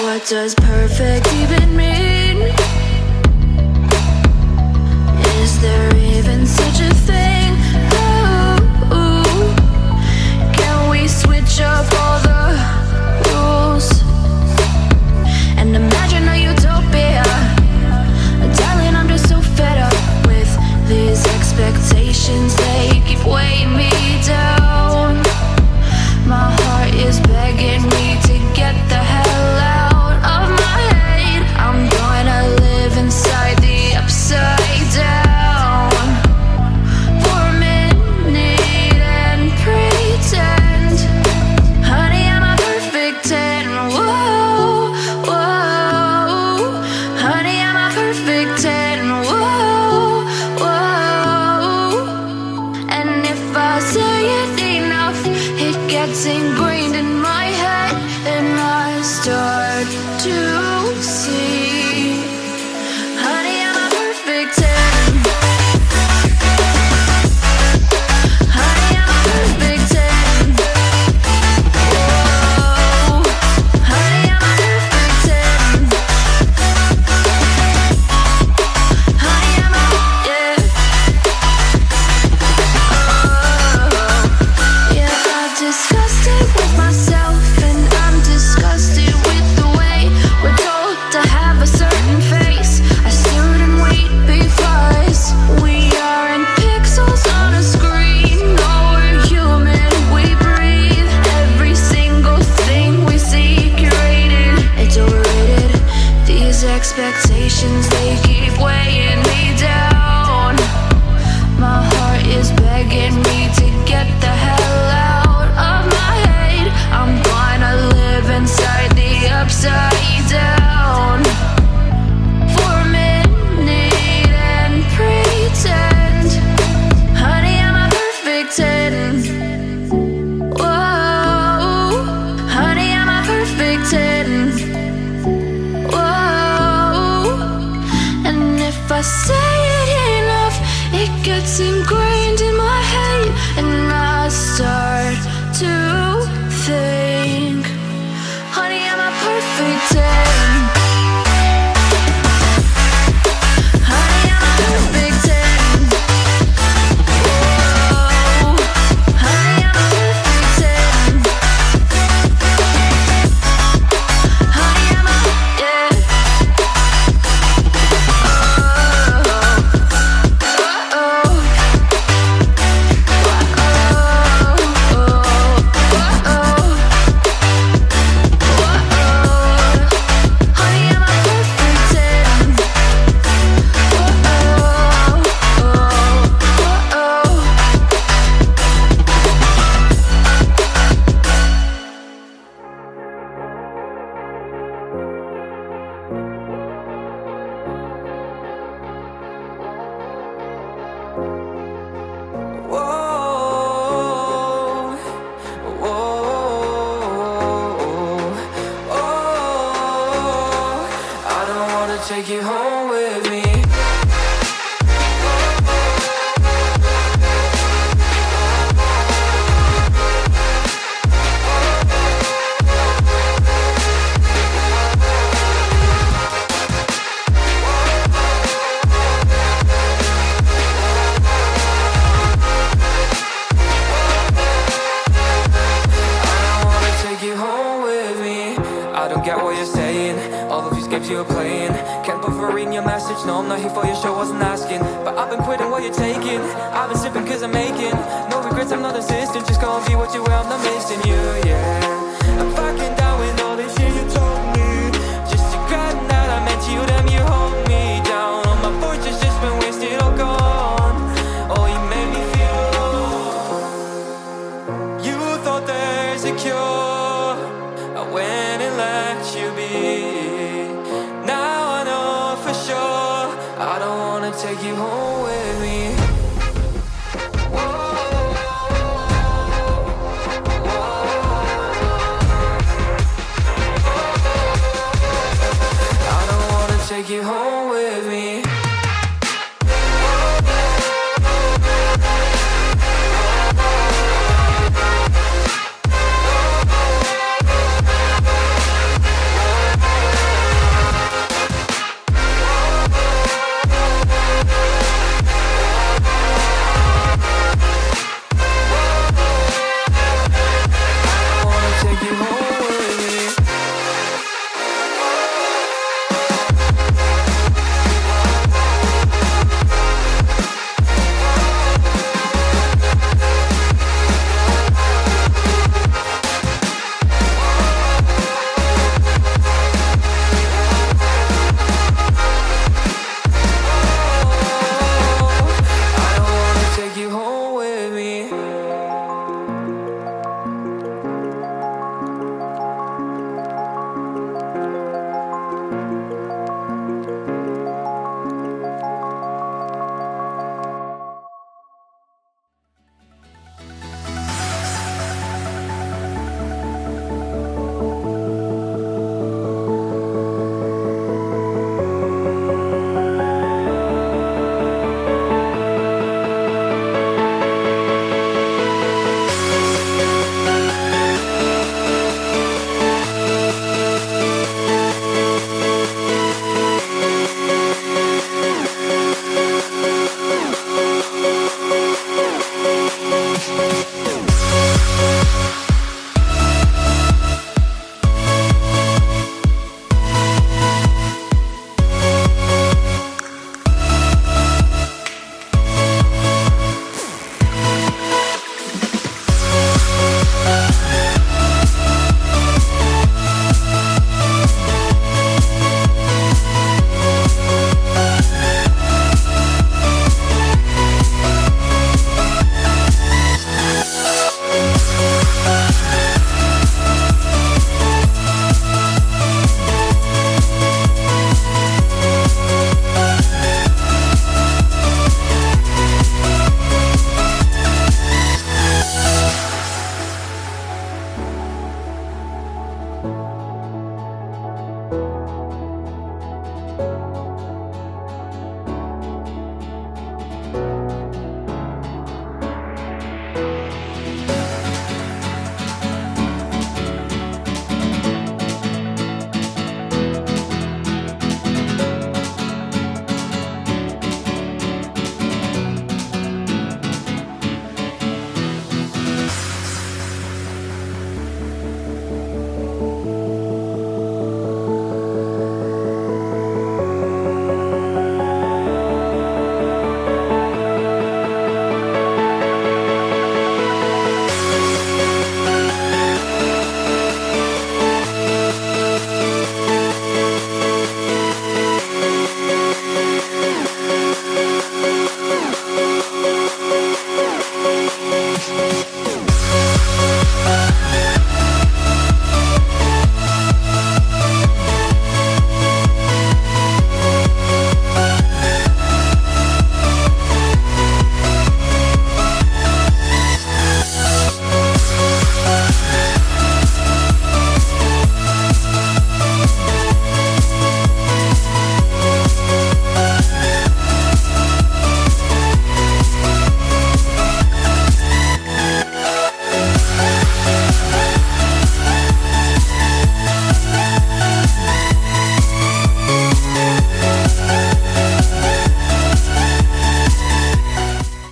What does perfect even mean? Is there even such a thing? Ooh, can we switch up all the rules and imagine a utopia? Darling, I'm just so fed up with these expectations. They keep weighing me down. My heart is begging me to get the hell out of my head. I'm gonna live inside the upside down for a minute and pretend, honey, I'm a perfect 10. Whoa, whoa, honey, I'm a perfect 10. Whoa, whoa, and if I say it enough, it gets ingrained in my head, and I start to see, honey, I'm a perfect 10. Honey, I'm a perfect 10. Whoa, honey, I'm a perfect 10. Honey, I'm a, yeah. Yeah, I've discussed it with myself, and I'm disgusted with the way we're told to have a certain face. I stood and wait because we aren't pixels on a screen. No, we're human, we breathe. Every single thing we see curated, it's overrated. These expectations, they keep weighing me down. My heart is begging me to get the hell out of my head. I'm gonna live inside the upside down for a minute and pretend, honey, I'm a perfect 10. Whoa, honey, I'm a perfect 10. Whoa, and if I say it enough, it gets ingrained in my head, and I start to think, honey, I'm a perfect 10. Honey, I'm a perfect 10. Whoa, honey, I'm a perfect 10. Honey, I'm a, yeah. Take you home with me. You're playing, can't bother reading your message. No, I'm not here for your show, wasn't asking. But I've been quitting what you're taking. I've been sipping cause I'm making no regrets, I'm not assistant. Just go and be what you were, I'm not missing you, yeah. I'm fucking down with all this shit you told me. Just to grab that I meant you, damn you hold me down. All my fortune's just been wasted, all gone. Oh, you made me feel. You thought there's a cure.